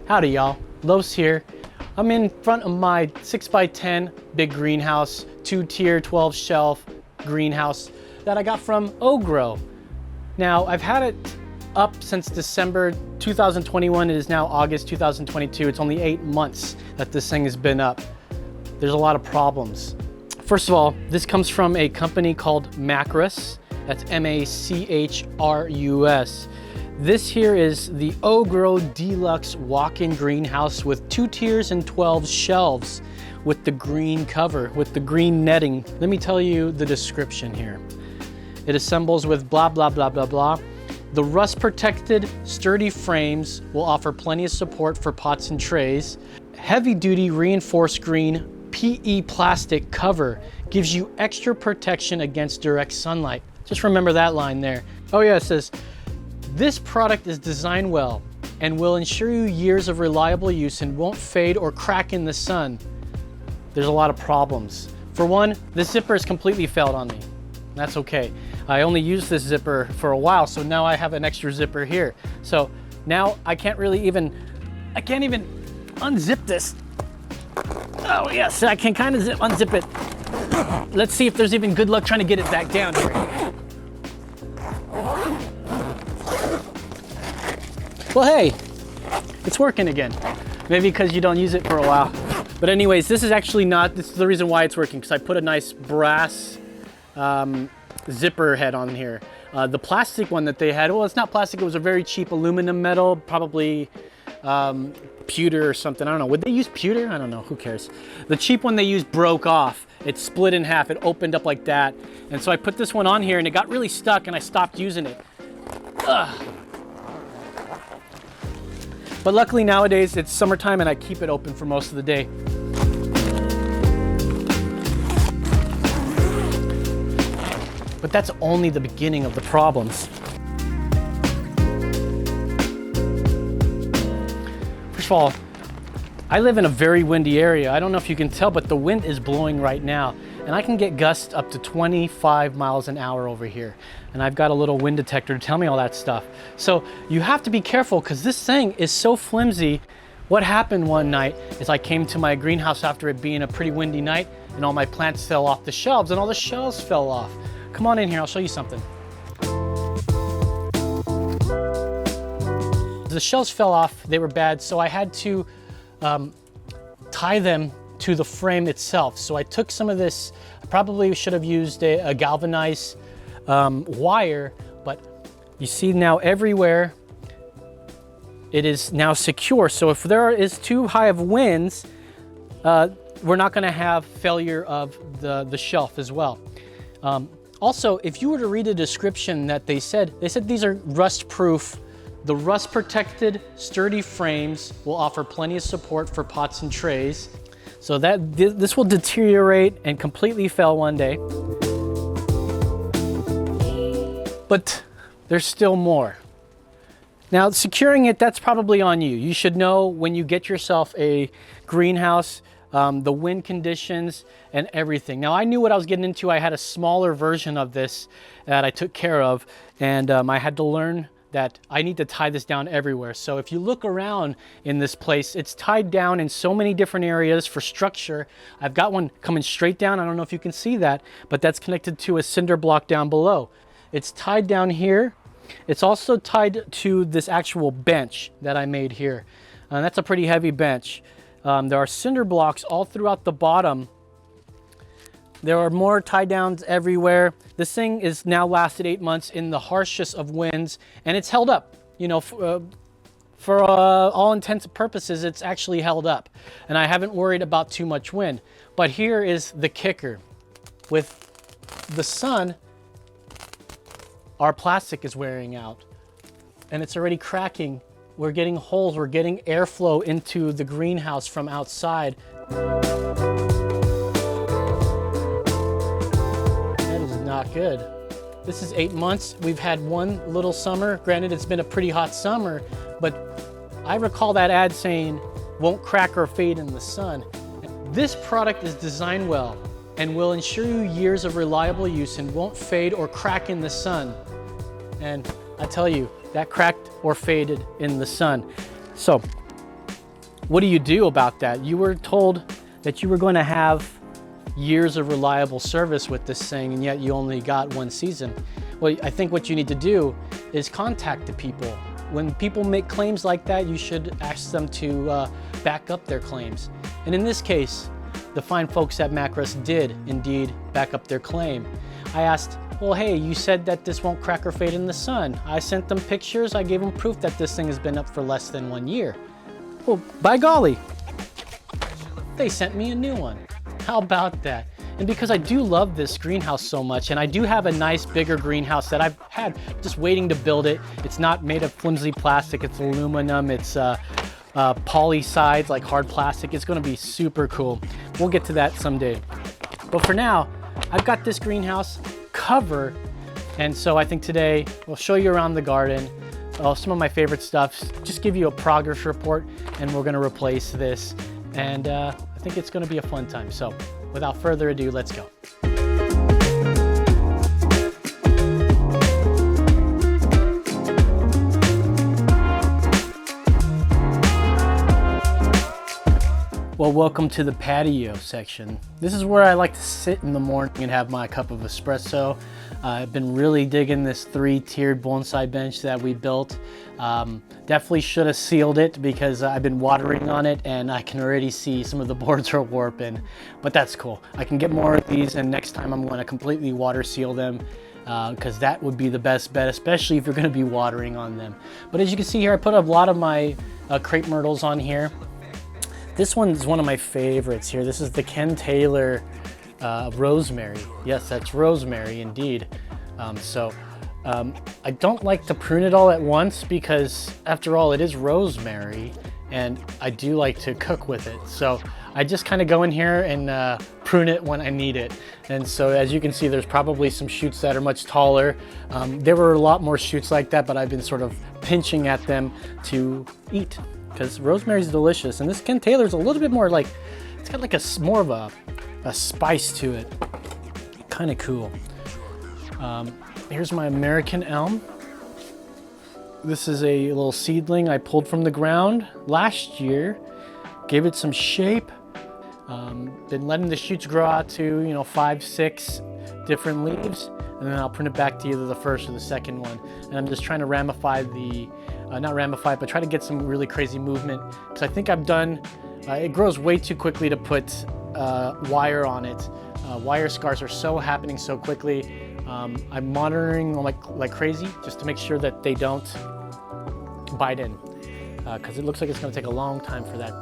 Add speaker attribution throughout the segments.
Speaker 1: Howdy y'all, Los here. I'm in front of my 6x10 big greenhouse, 2-tier 12 shelf greenhouse that I got from Ogro. Now I've had it up since December 2021. It is now August 2022. It's only 8 months that this thing has been up. There's a lot of problems. First of all, this comes from a company called Macrus. That's M-A-C-H-R-U-S. This here is the Ogro Deluxe walk-in greenhouse with 2 tiers and 12 shelves with the green cover, with the green netting. Let me tell you the description here. It assembles with blah, blah, blah, blah, blah. The rust-protected, sturdy frames will offer plenty of support for pots and trays. Heavy-duty reinforced green PE plastic cover gives you extra protection against direct sunlight. Just remember that line there. Oh yeah, it says, this product is designed well and will ensure you years of reliable use and won't fade or crack in the sun. There's a lot of problems. For one, the zipper has completely failed on me. That's okay. I only used this zipper for a while, so now I have an extra zipper here. So now I can't even unzip this. Oh yes, I can kind of unzip it. Let's see if there's even good luck trying to get it back down here. Well, hey, it's working again. Maybe because you don't use it for a while. But anyways, this is the reason why it's working, because I put a nice brass zipper head on here. The plastic one that they had, well, it's not plastic, it was a very cheap aluminum metal, probably pewter or something. I don't know. Would they use pewter? I don't know. Who cares? The cheap one they used broke off. It split in half. It opened up like that. And so I put this one on here and it got really stuck and I stopped using it. Ugh. But luckily nowadays it's summertime and I keep it open for most of the day. But that's only the beginning of the problems. First of all, I live in a very windy area. I don't know if you can tell, but the wind is blowing right now. And I can get gusts up to 25 miles an hour over here. And I've got a little wind detector to tell me all that stuff. So you have to be careful because this thing is so flimsy. What happened one night is I came to my greenhouse after it being a pretty windy night and all my plants fell off the shelves and all the shelves fell off. Come on in here, I'll show you something. The shelves fell off, they were bad, so I had to tie them to the frame itself. So I took some of this, I probably should have used a galvanized wire, but you see now everywhere it is now secure. So if there is too high of winds, we're not gonna have failure of the shelf as well. Also, if you were to read a description that they said these are rust-proof. The rust-protected, sturdy frames will offer plenty of support for pots and trays. So that this will deteriorate and completely fail one day. But there's still more. Now, securing it, that's probably on you. You should know when you get yourself a greenhouse, the wind conditions and everything. Now I knew what I was getting into. I had a smaller version of this that I took care of, and I had to learn that I need to tie this down everywhere. So if you look around in this place, it's tied down in so many different areas for structure. I've got one coming straight down. I don't know if you can see that, but that's connected to a cinder block down below. It's tied down here. It's also tied to this actual bench that I made here. And that's a pretty heavy bench. There are cinder blocks all throughout the bottom. There are more tie downs everywhere. This thing is now lasted 8 months in the harshest of winds, and it's held up. You know, for all intents and purposes, it's actually held up. And I haven't worried about too much wind. But here is the kicker. With the sun, our plastic is wearing out, and it's already cracking. We're getting holes, we're getting airflow into the greenhouse from outside. That is not good. This is 8 months. We've had one little summer. Granted, it's been a pretty hot summer, but I recall that ad saying, won't crack or fade in the sun. This product is designed well and will ensure you years of reliable use and won't fade or crack in the sun. And I tell you, that cracked or faded in the sun. So what do you do about that? You were told that you were going to have years of reliable service with this thing, and yet you only got 1 season. Well, I think what you need to do is contact the people. When people make claims like that, you should ask them to back up their claims. And in this case, the fine folks at Macros did indeed back up their claim. I asked, well, hey, you said that this won't crack or fade in the sun. I sent them pictures. I gave them proof that this thing has been up for less than 1 year. Well, by golly, they sent me a new one. How about that? And because I do love this greenhouse so much, and I do have a nice bigger greenhouse that I've had just waiting to build it. It's not made of flimsy plastic, it's aluminum, it's poly sides, like hard plastic. It's gonna be super cool. We'll get to that someday. But for now, I've got this greenhouse covered, and so I think today we'll show you around the garden, some of my favorite stuff, just give you a progress report, and we're gonna replace this. And I think it's gonna be a fun time. So without further ado, let's go. Well, welcome to the patio section. This is where I like to sit in the morning and have my cup of espresso. I've been really digging this 3-tiered bonsai bench that we built. Definitely should have sealed it because I've been watering on it and I can already see some of the boards are warping, but that's cool. I can get more of these, and next time I'm going to completely water seal them because that would be the best bet, especially if you're going to be watering on them. But as you can see here, I put a lot of my crepe myrtles on here. This one is one of my favorites here. This is the Ken Taylor rosemary. Yes, that's rosemary indeed. I don't like to prune it all at once because after all, it is rosemary and I do like to cook with it. So I just kind of go in here and prune it when I need it. And so as you can see, there's probably some shoots that are much taller. There were a lot more shoots like that, but I've been sort of pinching at them to eat, because rosemary is delicious. And this Ken Taylor's a little bit more like, it's got like more of a spice to it. Kind of cool. Here's my American elm. This is a little seedling I pulled from the ground last year. Gave it some shape. Been letting the shoots grow out to 5, 6 different leaves, and then I'll prune it back to either the first or the second one. And I'm just trying to ramify not ramify, but try to get some really crazy movement, because I think I've done, it grows way too quickly to put wire on it. Wire scars are so happening so quickly. I'm monitoring like crazy just to make sure that they don't bite in, because it looks like it's going to take a long time for that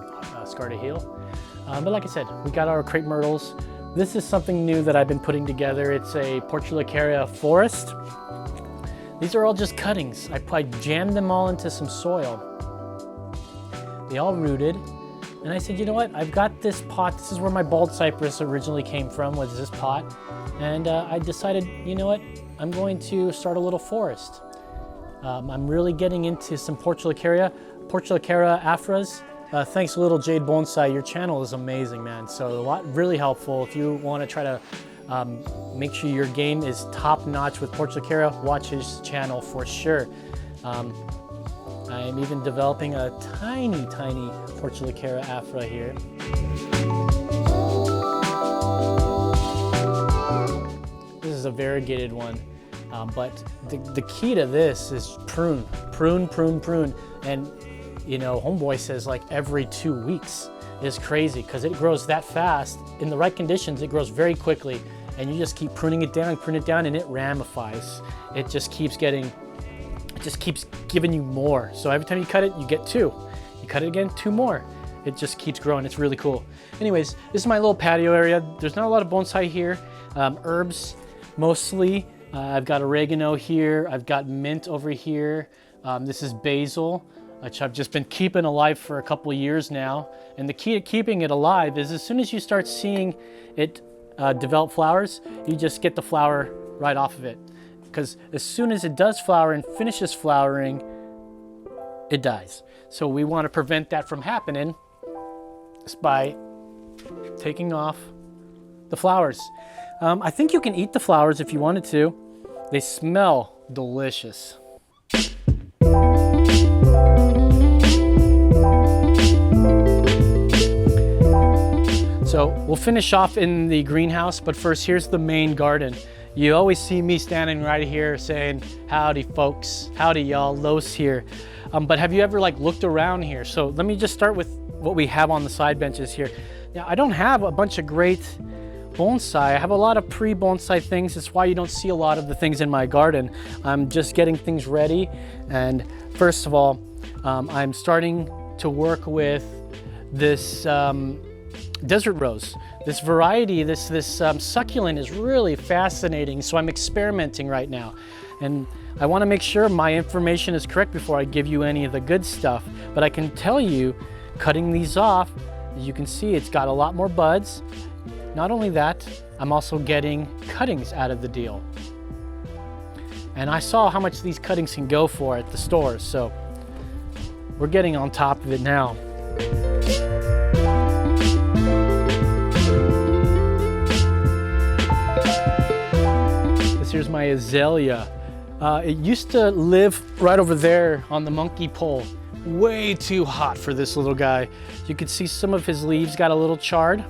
Speaker 1: scar to heal. But like I said, we got our crepe myrtles. This is something new that I've been putting together. It's a Portulaca forest. These are all just cuttings. I jammed them all into some soil. They all rooted. And I said, you know what? I've got this pot. This is where my bald cypress originally came from, was this pot. And I decided, you know what? I'm going to start a little forest. I'm really getting into some Portulaca afras. Thanks, Little Jade Bonsai. Your channel is amazing, man. So really helpful. If you want to try to make sure your game is top-notch with Portulaca, watch his channel for sure. I'm even developing a tiny Portulaca afra here. This is a variegated one, but the key to this is prune. And homeboy says like every 2 weeks. Is crazy because it grows that fast. In the right conditions, it grows very quickly, and you just keep pruning it down, and it ramifies. It just keeps giving you more. So every time you cut it, you get 2. You cut it again, 2 more. It just keeps growing. It's really cool. Anyways, this is my little patio area. There's not a lot of bonsai here. Herbs mostly. I've got oregano here. I've got mint over here. This is basil, which I've just been keeping alive for a couple of years now. And the key to keeping it alive is as soon as you start seeing it develop flowers, you just get the flower right off of it. Because as soon as it does flower and finishes flowering, it dies. So we want to prevent that from happening just by taking off the flowers. I think you can eat the flowers if you wanted to. They smell delicious. We'll finish off in the greenhouse, but first here's the main garden. You always see me standing right here saying, howdy folks, howdy y'all, Los here. But have you ever like looked around here? So let me just start with what we have on the side benches here. Now, I don't have a bunch of great bonsai. I have a lot of pre-bonsai things. That's why you don't see a lot of the things in my garden. I'm just getting things ready. And first of all, I'm starting to work with this desert rose. This variety, this succulent is really fascinating. So I'm experimenting right now. And I want to make sure my information is correct before I give you any of the good stuff. But I can tell you, cutting these off, as you can see, it's got a lot more buds. Not only that, I'm also getting cuttings out of the deal. And I saw how much these cuttings can go for at the stores, so we're getting on top of it now. This here's my Azalea. It used to live right over there on the monkey pole. Way too hot for this little guy. You can see some of his leaves got a little charred.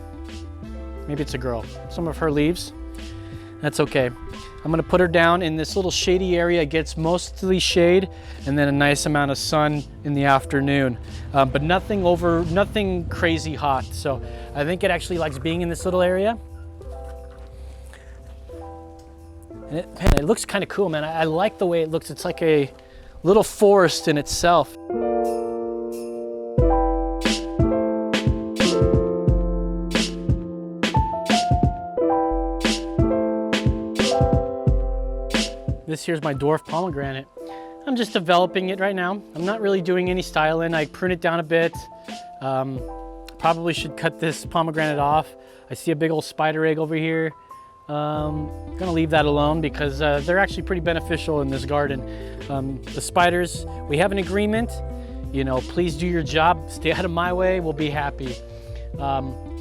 Speaker 1: Maybe it's a girl. Some of her leaves. That's okay. I'm gonna put her down in this little shady area. It gets mostly shade and then a nice amount of sun in the afternoon. But nothing crazy hot. So I think it actually likes being in this little area. And it looks kind of cool, man. I like the way it looks. It's like a little forest in itself. This here's my dwarf pomegranate. I'm just developing it right now. I'm not really doing any styling. I prune it down a bit. Probably should cut this pomegranate off. I see a big old spider egg over here. I'm gonna leave that alone because they're actually pretty beneficial in this garden. The spiders, we have an agreement. You know, please do your job, stay out of my way, we'll be happy.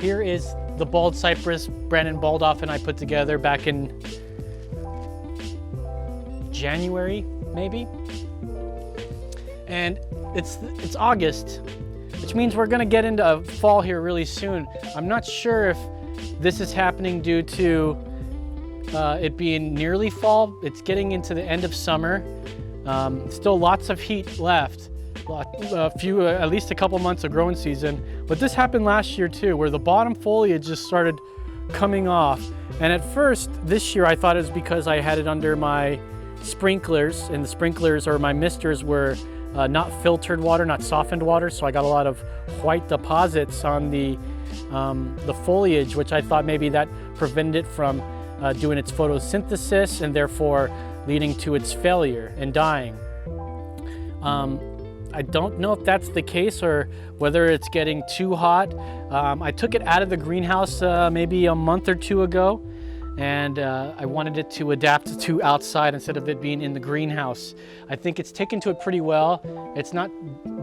Speaker 1: Here is the bald cypress Brandon Baldoff and I put together back in January, maybe. And it's August, which means we're gonna get into fall here really soon. I'm not sure if this is happening due to it being nearly fall. It's getting into the end of summer. Still lots of heat left. At least a couple months of growing season. But this happened last year too, where the bottom foliage just started coming off. And at first, this year, I thought it was because I had it under my sprinklers, and the sprinklers or my misters were not filtered water, not softened water. So I got a lot of white deposits on the foliage, which I thought maybe that prevented it from doing its photosynthesis and therefore leading to its failure and dying. I don't know if that's the case or whether it's getting too hot. I took it out of the greenhouse maybe a month or two ago, and I wanted it to adapt to outside instead of it being in the greenhouse. I think it's taken to it pretty well. It's not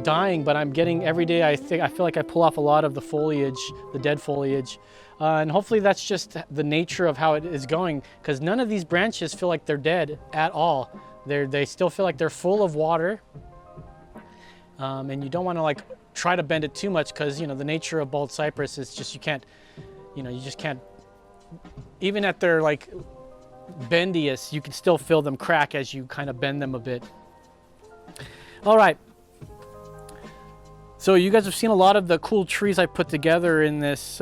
Speaker 1: dying, but I'm getting every day, I feel like I pull off a lot of the foliage, the dead foliage. And hopefully that's just the nature of how it is going, because none of these branches feel like they're dead at all. They still feel like they're full of water. And you don't want to like try to bend it too much, because you know the nature of bald cypress is just you just can't, even at their like bendiest, you can still feel them crack as you kind of bend them a bit. All right. So you guys have seen a lot of the cool trees I put together in this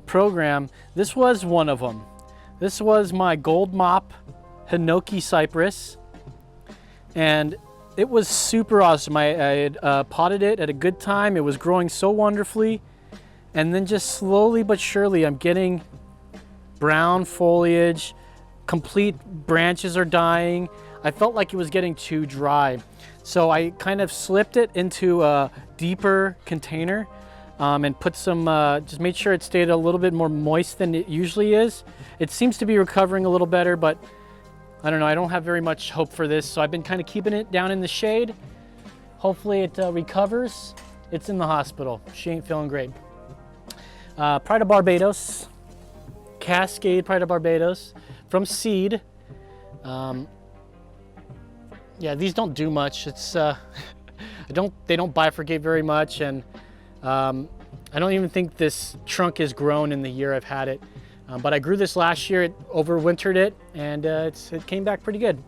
Speaker 1: program. This was one of them. This was my gold mop Hinoki cypress, and it was super awesome. I had potted it at a good time. It was growing so wonderfully, and then just slowly but surely I'm getting brown foliage, complete branches are dying. I felt like it was getting too dry. So I kind of slipped it into a deeper container and put some, just made sure it stayed a little bit more moist than it usually is. It seems to be recovering a little better, but I don't know, I don't have very much hope for this. So I've been kind of keeping it down in the shade. Hopefully it recovers. It's in the hospital. She ain't feeling great. Pride of Barbados, Cascade Pride of Barbados from seed. Yeah, these don't do much. It's they don't bifurcate very much, and I don't even think this trunk has grown in the year I've had it. But I grew this last year, it overwintered it, and it came back pretty good.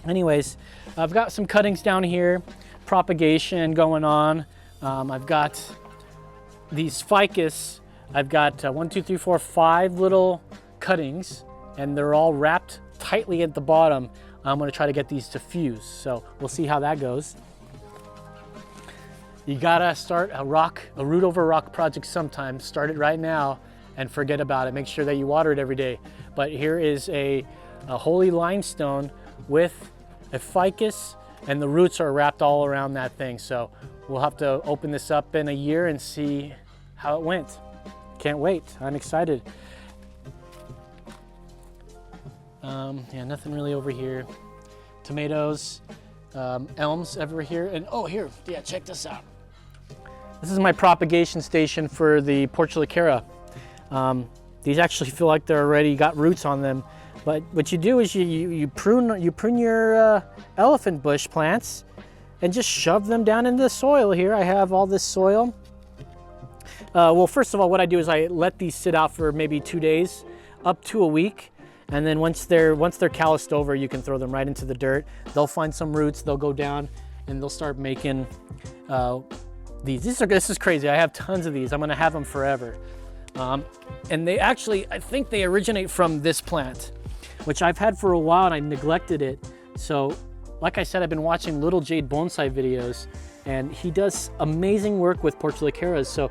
Speaker 1: Anyways, I've got some cuttings down here, propagation going on. I've got these ficus. I've got 5 little cuttings, and they're all wrapped tightly at the bottom. I'm gonna try to get these to fuse, so we'll see how that goes. You gotta start a root over rock project sometime. Start it right now and forget about it. Make sure that you water it every day. But here is a holy limestone with a ficus, and the roots are wrapped all around that thing. So we'll have to open this up in a year and see how it went. Can't wait, I'm excited. Yeah, nothing really over here. Tomatoes, elms over here, and oh, here, yeah, check this out. This is my propagation station for the Portulaca. These actually feel like they're already got roots on them, but what you do is you prune your elephant bush plants and just shove them down into the soil here. I have all this soil. Well, first of all, what I do is I let these sit out for maybe 2 days, up to a week. And then once they're calloused over, you can throw them right into the dirt. They'll find some roots, they'll go down, and they'll start making these. This is crazy. I have tons of these. I'm gonna have them forever. And they actually, I think they originate from this plant, which I've had for a while and I neglected it. So, like I said, I've been watching Little Jade bonsai videos, and he does amazing work with Portulacas. So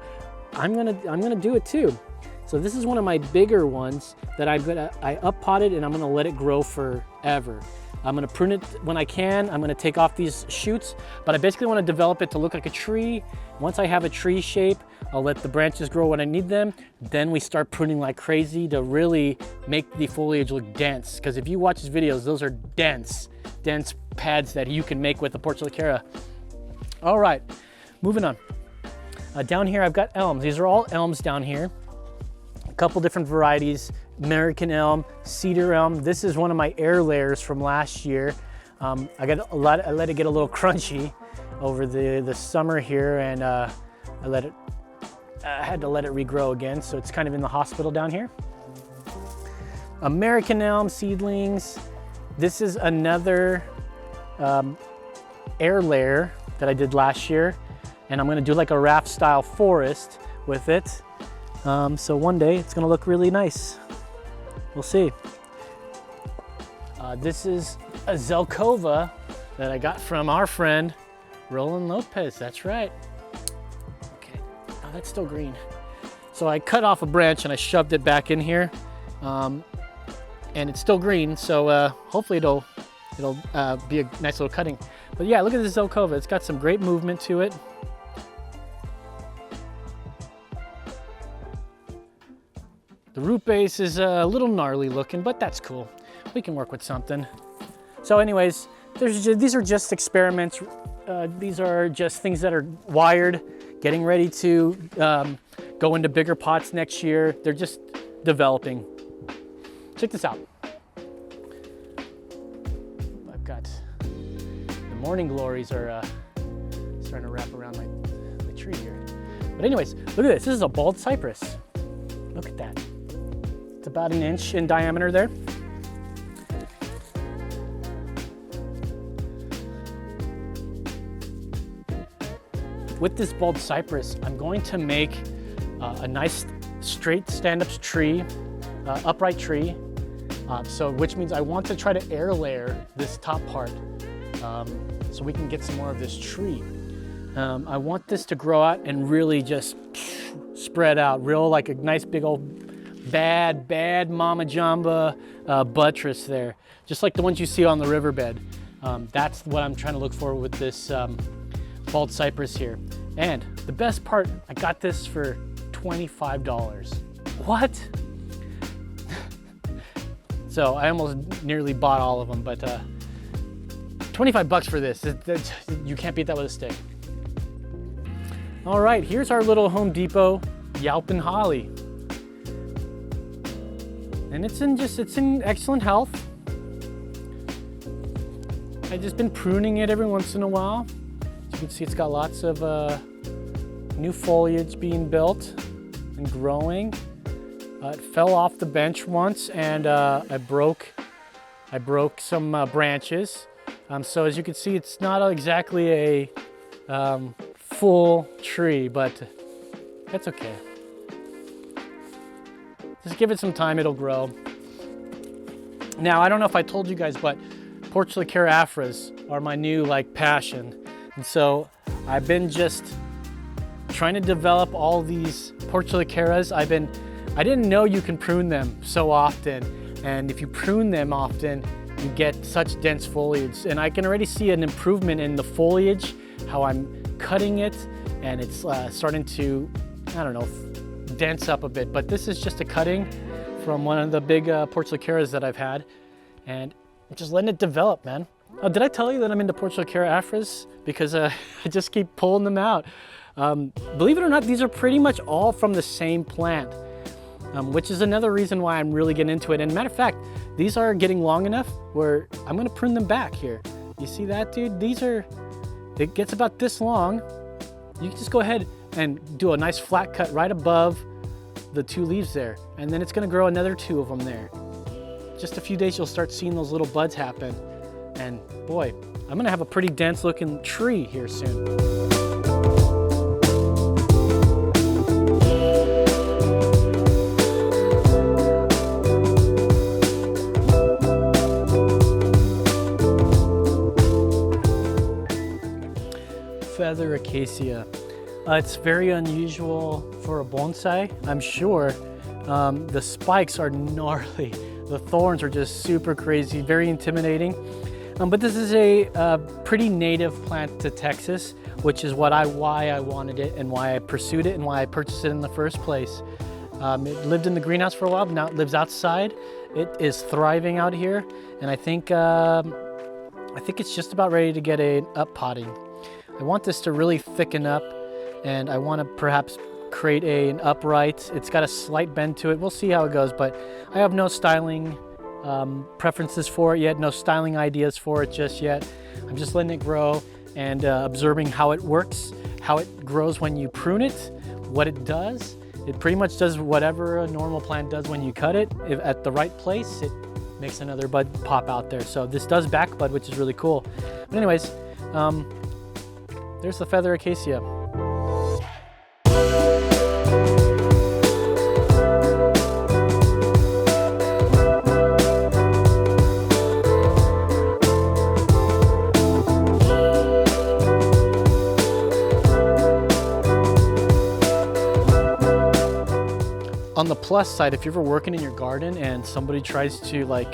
Speaker 1: I'm gonna do it too. So this is one of my bigger ones that I up potted, and I'm gonna let it grow forever. I'm gonna prune it when I can. I'm gonna take off these shoots, but I basically wanna develop it to look like a tree. Once I have a tree shape, I'll let the branches grow when I need them. Then we start pruning like crazy to really make the foliage look dense. Because if you watch his videos, those are dense pads that you can make with the Portulaca. All right, moving on. Down here, I've got elms. These are all elms down here. A couple different varieties, American elm, cedar elm. This is one of my air layers from last year. I let it get a little crunchy over the summer here, and I had to let it regrow again, so it's kind of in the hospital down here. American elm seedlings. This is another air layer that I did last year, and I'm gonna do like a raft style forest with it. So one day it's gonna look really nice. We'll see. This is a Zelkova that I got from our friend Roland Lopez. That's right. Okay, oh, that's still green. So I cut off a branch and I shoved it back in here, and it's still green. So hopefully it'll be a nice little cutting. But yeah, look at this Zelkova. It's got some great movement to it. The root base is a little gnarly looking, but that's cool. We can work with something. So anyways, these are just experiments. These are just things that are wired, getting ready to go into bigger pots next year. They're just developing. Check this out. I've got the morning glories are starting to wrap around my tree here. But anyways, look at this. This is a bald cypress. Look at that. It's about 1 inch in diameter there. With this bald cypress, I'm going to make a nice straight stand-up tree, upright tree. Which means I want to try to air layer this top part so we can get some more of this tree. I want this to grow out and really just spread out, real like a nice big old bad mama jamba buttress there, just like the ones you see on the riverbed. That's what I'm trying to look for with this bald cypress here. And the best part, I got this for $25. What? So I almost nearly bought all of them, but 25 bucks for this. You can't beat that with a stick. All right, here's our little Home Depot Yalpin Holly. And it's in excellent health. I've just been pruning it every once in a while. As you can see, it's got lots of new foliage being built and growing. It fell off the bench once, and I broke some branches. So as you can see, it's not exactly a full tree, but that's okay. Just give it some time, it'll grow. Now, I don't know if I told you guys, but Portulaca afras are my new passion. And so I've been just trying to develop all these Portulacaras. I didn't know you can prune them so often. And if you prune them often, you get such dense foliage. And I can already see an improvement in the foliage, how I'm cutting it, and it's starting to, I don't know, dense up a bit. But this is just a cutting from one of the big Portulacaras that I've had, and I'm just letting it develop, man. Oh, did I tell you that I'm into Portulaca afras? Because I just keep pulling them out. Believe it or not, these are pretty much all from the same plant, which is another reason why I'm really getting into it. And matter of fact, these are getting long enough where I'm gonna prune them back here. You see that, dude? It gets about this long. You can just go ahead and do a nice flat cut right above the 2 leaves there. And then it's gonna grow another 2 of them there. Just a few days, you'll start seeing those little buds happen. And boy, I'm gonna have a pretty dense looking tree here soon. Feather acacia. It's very unusual for a bonsai, I'm sure. The spikes are gnarly. The thorns are just super crazy, very intimidating. But this is a pretty native plant to Texas, which is why I wanted it and why I pursued it and why I purchased it in the first place. It lived in the greenhouse for a while, but now it lives outside. It is thriving out here, and I think it's just about ready to get an up potting. I want this to really thicken up, and I want to perhaps create an upright. It's got a slight bend to it. We'll see how it goes, but I have no styling preferences for it yet, no styling ideas for it just yet. I'm just letting it grow and observing how it works, how it grows when you prune it, what it does. It pretty much does whatever a normal plant does when you cut it. If at the right place, it makes another bud pop out there. So this does back bud, which is really cool. But anyways, there's the feather acacia. On the plus side, if you're ever working in your garden and somebody tries to like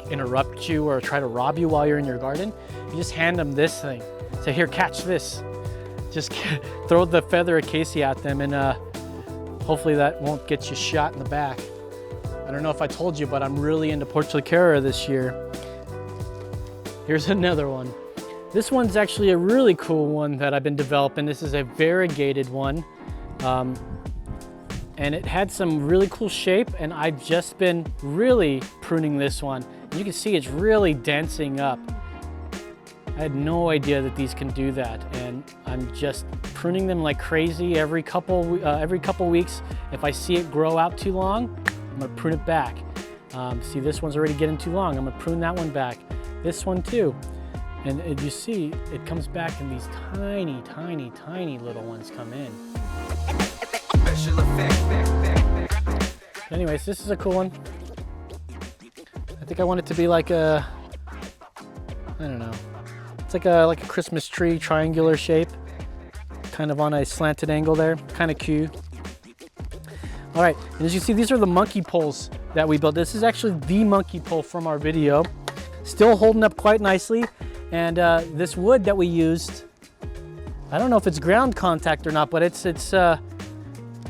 Speaker 1: interrupt you or try to rob you while you're in your garden, you just hand them this thing. Say, here, catch this. Just throw the feather acacia at them, and hopefully that won't get you shot in the back. I don't know if I told you, but I'm really into Portulaca this year. Here's another one. This one's actually a really cool one that I've been developing. This is a variegated one. And it had some really cool shape, and I've just been really pruning this one. You can see it's really densing up. I had no idea that these can do that, and I'm just pruning them like crazy every couple weeks. If I see it grow out too long, I'm gonna prune it back. See, this one's already getting too long. I'm gonna prune that one back. This one too. And you see, it comes back and these tiny, tiny, tiny little ones come in. Anyways, this is a cool one. I think I want it to be like a, I don't know. It's like a Christmas tree, triangular shape, kind of on a slanted angle there, kind of cute. All right, and as you see, these are the monkey poles that we built. This is actually the monkey pole from our video. Still holding up quite nicely. And this wood that we used, I don't know if it's ground contact or not, but it's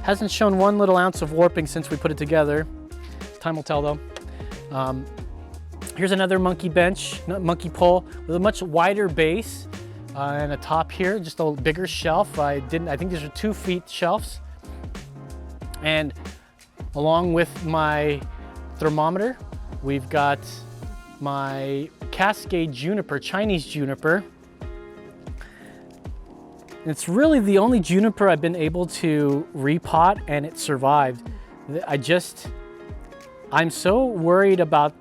Speaker 1: hasn't shown one little ounce of warping since we put it together. Time will tell though. Here's another monkey pole with a much wider base and a top here, just a bigger shelf. I think these are 2 feet shelves. And along with my thermometer, we've got my Cascade juniper, Chinese juniper. It's really the only juniper I've been able to repot and it survived. I'm so worried about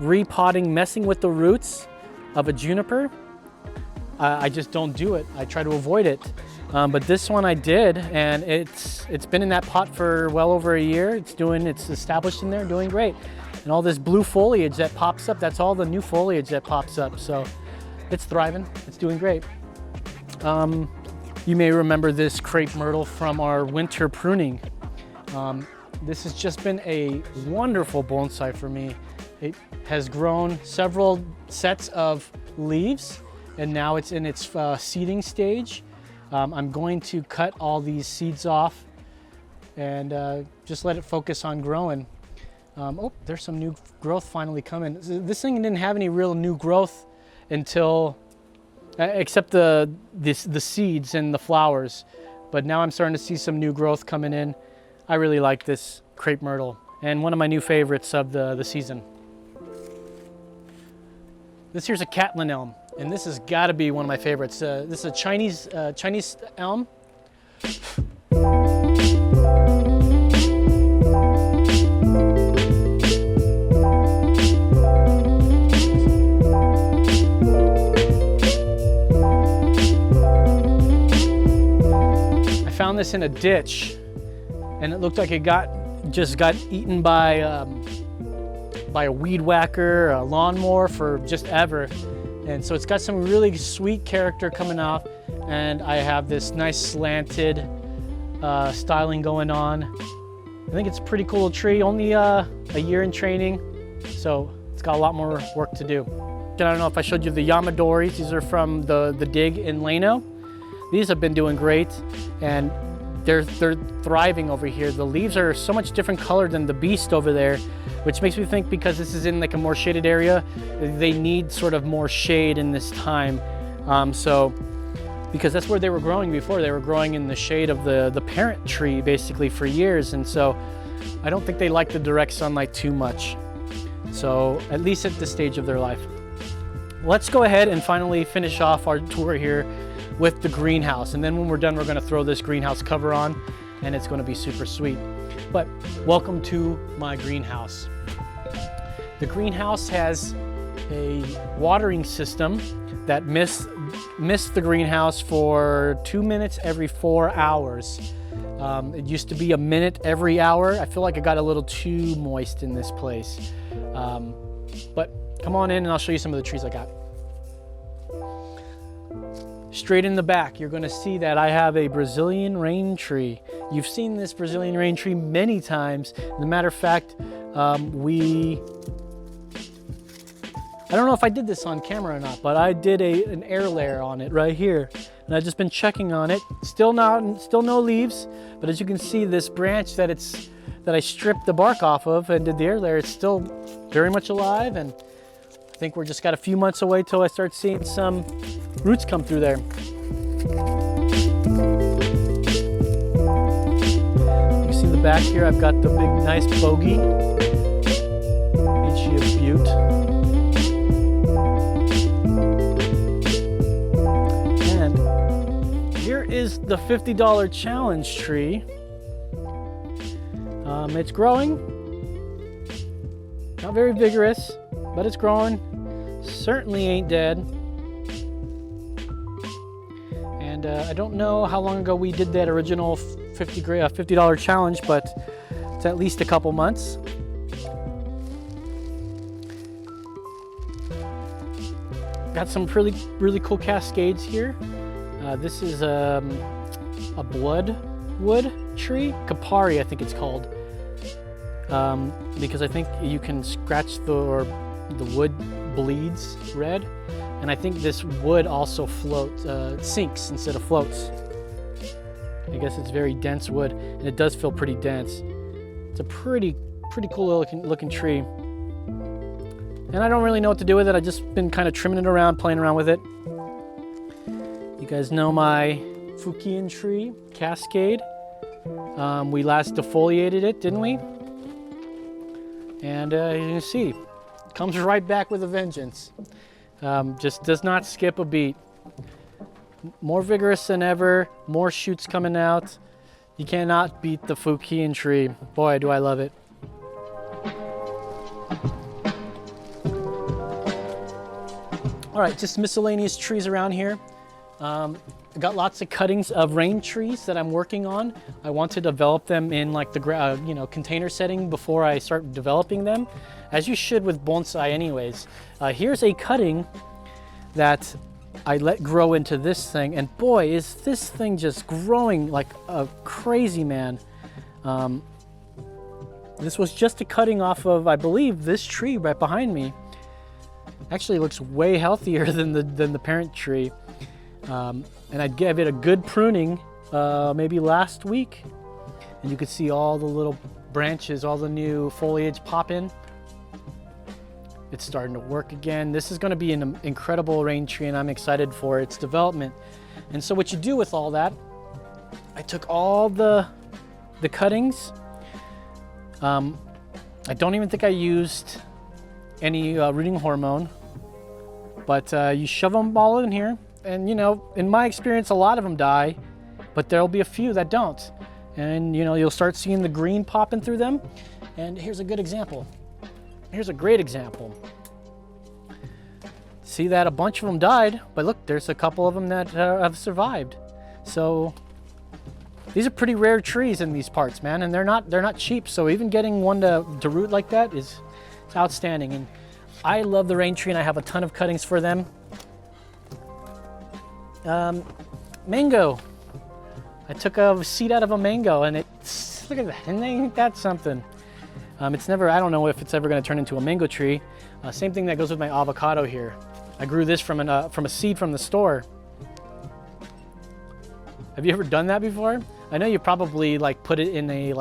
Speaker 1: repotting, messing with the roots of a juniper. I just don't do it. I try to avoid it. But this one I did, and it's been in that pot for well over a year. It's established in there, doing great. And all this blue foliage that pops up, that's all the new foliage that pops up. So it's thriving, it's doing great. You may remember this crepe myrtle from our winter pruning. This has just been a wonderful bonsai for me. It has grown several sets of leaves, and now it's in its seeding stage. I'm going to cut all these seeds off and just let it focus on growing. Oh, there's some new growth finally coming. This thing didn't have any real new growth until, except the seeds and the flowers. But now I'm starting to see some new growth coming in. I really like this crepe myrtle, and one of my new favorites of the season. This here's a Catlin elm, and this has got to be one of my favorites. This is a Chinese elm. I found this in a ditch, and it looked like it just got eaten by a weed whacker, a lawnmower for just ever. And so it's got some really sweet character coming off, and I have this nice slanted styling going on. I think it's a pretty cool tree, only a year in training, so it's got a lot more work to do. I don't know if I showed you the Yamadoris. These are from the dig in Lano. These have been doing great, and they're thriving over here. The leaves are so much different color than the beast over there, which makes me think because this is in like a more shaded area, they need sort of more shade in this time. Because that's where they were growing before. They were growing in the shade of the parent tree basically for years. And so I don't think they like the direct sunlight too much. So at least at this stage of their life. Let's go ahead and finally finish off our tour here with the greenhouse. And then when we're done, we're gonna throw this greenhouse cover on, and it's gonna be super sweet. But welcome to my greenhouse. The greenhouse has a watering system that missed the greenhouse for 2 minutes every 4 hours. It used to be a minute every hour. I feel like it got a little too moist in this place. But come on in and I'll show you some of the trees I got. Straight in the back, you're gonna see that I have a Brazilian rain tree. You've seen this Brazilian rain tree many times. As a matter of fact, I don't know if I did this on camera or not, but I did an air layer on it right here. And I've just been checking on it. Still no leaves, but as you can see, this branch that I stripped the bark off of and did the air layer, it's still very much alive. And I think we're just got a few months away till I start seeing some roots come through there. You see the back here, I've got the big nice bogey, Acacia Butte. And here is the $50 challenge tree. It's growing, not very vigorous, but it's growing. Certainly ain't dead. And I don't know how long ago we did that original $50 challenge, but it's at least a couple months. Got some really cool cascades here. This is a bloodwood tree, Kapari I think it's called, because I think you can scratch the wood bleeds red, and I think this wood also sinks instead of floats. I guess it's very dense wood, and it does feel pretty dense. It's a pretty cool looking tree, and I don't really know what to do with it. I've just been kind of trimming it around, playing around with it. You guys know my Fukian tree, Cascade. We last defoliated it, didn't we? And you can see, it comes right back with a vengeance. Just does not skip a beat. more vigorous than ever, more shoots coming out. You cannot beat the Fukian tree. Boy, do I love it. All right, just miscellaneous trees around here. I got lots of cuttings of rain trees that I'm working on. I want to develop them in like the container setting before I start developing them, as you should with bonsai anyways. Here's a cutting that I let grow into this thing, and boy, is this thing just growing like a crazy man. This was just a cutting off of, I believe, this tree right behind me. Actually looks way healthier than the parent tree. And I gave it a good pruning maybe last week, and you could see all the little branches, all the new foliage pop in. It's starting to work again. This is going to be an incredible rain tree, and I'm excited for its development. And so what you do with all that, I took all the cuttings. I don't even think I used any rooting hormone, but you shove them all in here. And in my experience, a lot of them die, but there'll be a few that don't. And you'll start seeing the green popping through them. And here's a good example. Here's a great example. See that a bunch of them died, but look, there's a couple of them that have survived. So these are pretty rare trees in these parts, man, and they're not cheap. So even getting one to root like that is outstanding. And I love the rain tree, and I have a ton of cuttings for them. Mango. I took a seed out of a mango, and look at that, and ain't that something? I don't know if it's ever going to turn into a mango tree. Same thing that goes with my avocado here. I grew this from a seed from the store. Have you ever done that before? I know you probably like put it in a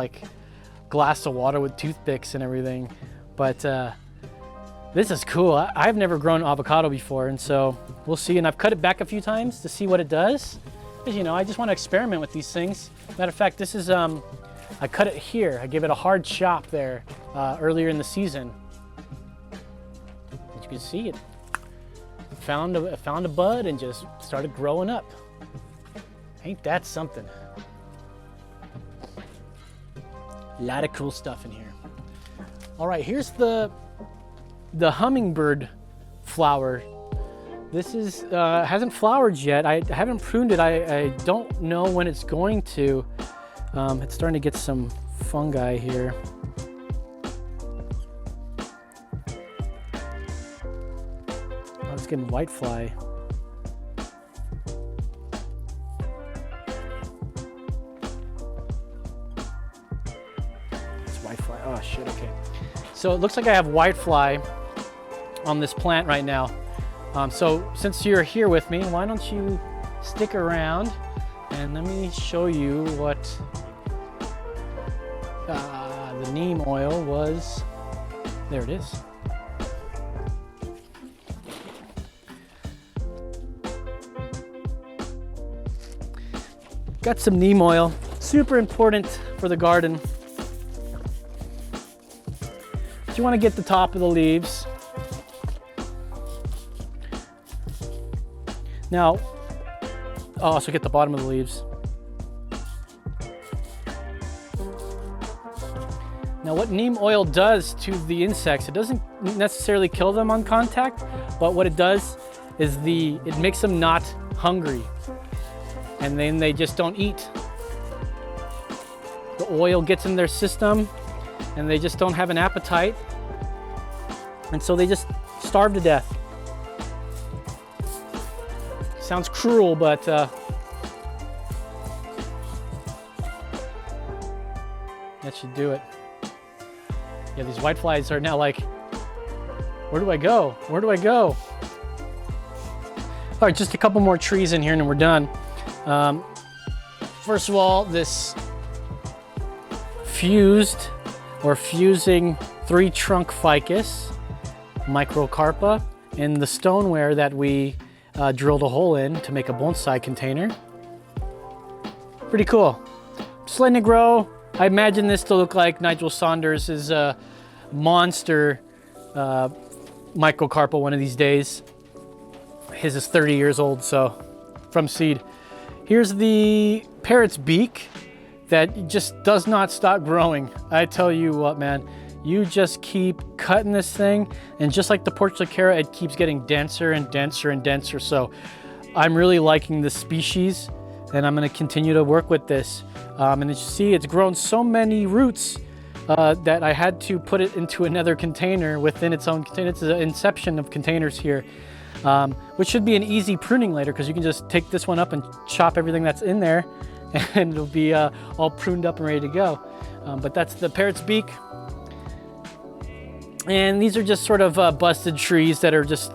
Speaker 1: glass of water with toothpicks and everything, but this is cool. I've never grown avocado before, and so we'll see. And I've cut it back a few times to see what it does. Because, I just want to experiment with these things. Matter of fact, this is, I cut it here. I gave it a hard chop there earlier in the season. As you can see, it found a bud and just started growing up. Ain't that something? A lot of cool stuff in here. All right, here's the hummingbird flower. This is hasn't flowered yet. I haven't pruned it. I don't know when it's going to. It's starting to get some fungi here. Oh, it's getting whitefly. It's whitefly. Oh shit. Okay. So it looks like I have whitefly on this plant right now. So since you're here with me, why don't you stick around and let me show you what the neem oil was. There it is. Got some neem oil, super important for the garden. You want to get the top of the leaves. Now, I'll also get the bottom of the leaves. Now, what neem oil does to the insects, it doesn't necessarily kill them on contact, but what it does is it makes them not hungry, and then they just don't eat. The oil gets in their system, and they just don't have an appetite, and so they just starve to death. Sounds cruel, but that should do it. Yeah, these whiteflies are now like, where do I go? Where do I go? All right, just a couple more trees in here and we're done. First of all, this fusing 3-trunk ficus, microcarpa, and the stoneware that we drilled a hole in to make a bonsai container. Pretty cool. Just letting it grow. I imagine this to look like Nigel Saunders' monster microcarpa one of these days. His is 30 years old, so from seed. Here's the parrot's beak that just does not stop growing. I tell you what, man, you just keep cutting this thing, and just like the Portulaca, it keeps getting denser and denser and denser. So I'm really liking this species, and I'm gonna continue to work with this. And as you see, it's grown so many roots that I had to put it into another container within its own container. It's an inception of containers here, which should be an easy pruning later, because you can just take this one up and chop everything that's in there, and it'll be all pruned up and ready to go. But that's the parrot's beak. And these are just sort of busted trees that are just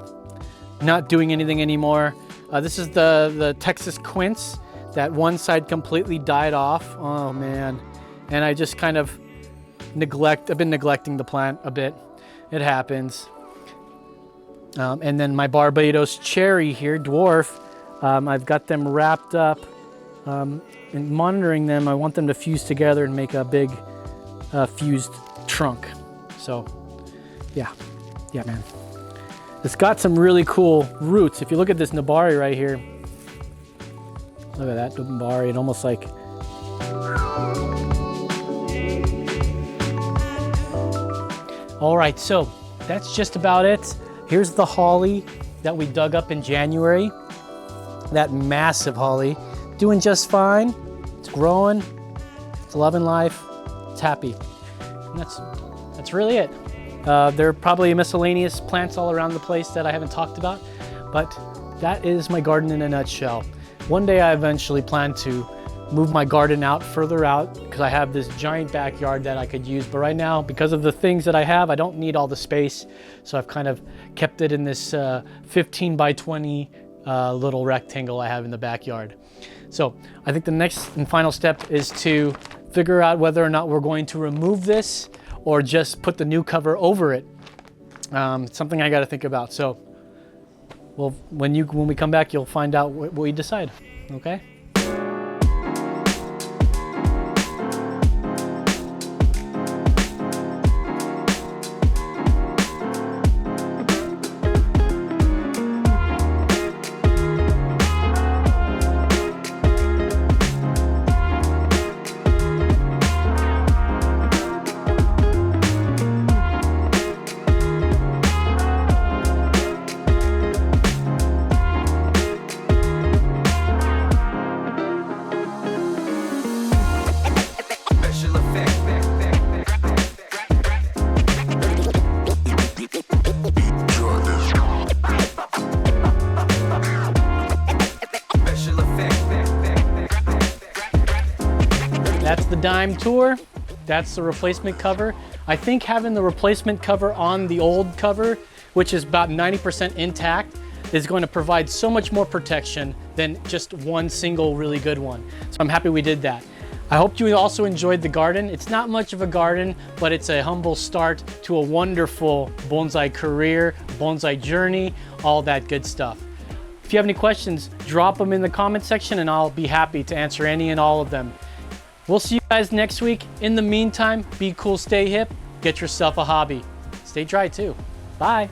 Speaker 1: not doing anything anymore. This is the Texas quince. That one side completely died off. Oh man. And I just kind of I've been neglecting the plant a bit. It happens. And then my Barbados cherry here, dwarf, I've got them wrapped up, and monitoring them. I want them to fuse together and make a big fused trunk. So yeah, man. It's got some really cool roots. If you look at this Nabari right here, look at that Nabari, it almost like, all right, so that's just about it. Here's the holly that we dug up in January. That massive holly, doing just fine. It's growing, it's loving life, it's happy. And that's really it. There are probably miscellaneous plants all around the place that I haven't talked about, but that is my garden in a nutshell. One day I eventually plan to move my garden out further out, because I have this giant backyard that I could use. But right now, because of the things that I have, I don't need all the space. So I've kind of kept it in this 15 by 20 little rectangle I have in the backyard. So I think the next and final step is to figure out whether or not we're going to remove this or just put the new cover over it. It's something I got to think about. So well, when we come back, you'll find out what we decide, okay? That's the dime tour. That's the replacement cover. I think having the replacement cover on the old cover, which is about 90% intact, is going to provide so much more protection than just one single really good one. So I'm happy we did that. I hope you also enjoyed the garden. It's not much of a garden, but it's a humble start to a wonderful bonsai career, bonsai journey, all that good stuff. If you have any questions, drop them in the comment section and I'll be happy to answer any and all of them. We'll see you guys next week. In the meantime, be cool, stay hip, get yourself a hobby. Stay dry too. Bye.